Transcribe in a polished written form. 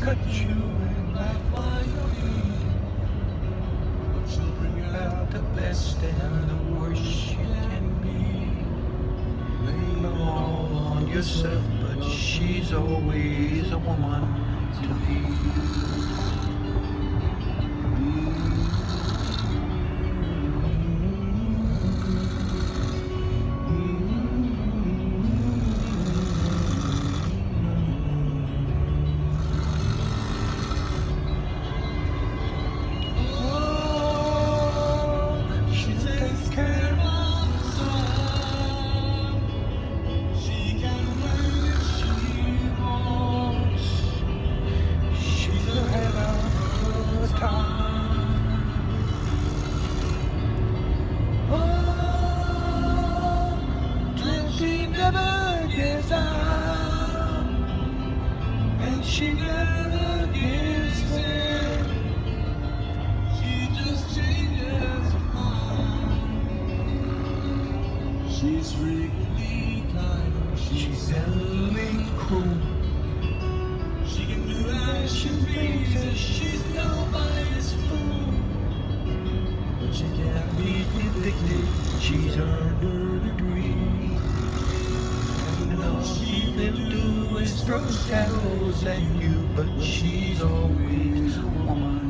cut you in half while you're in. But she'll bring out the best and the worst you can be. Lay all on yourself, but she's always a woman to be. Never gives up, and she never gives in. She just changes her mind. She's frequently kind, she's endlessly cruel. She can do as she pleases, she's nobody's fool. But she can't be evicted, she's earned her degree. All she will do is throw shadows at you, but she's always a woman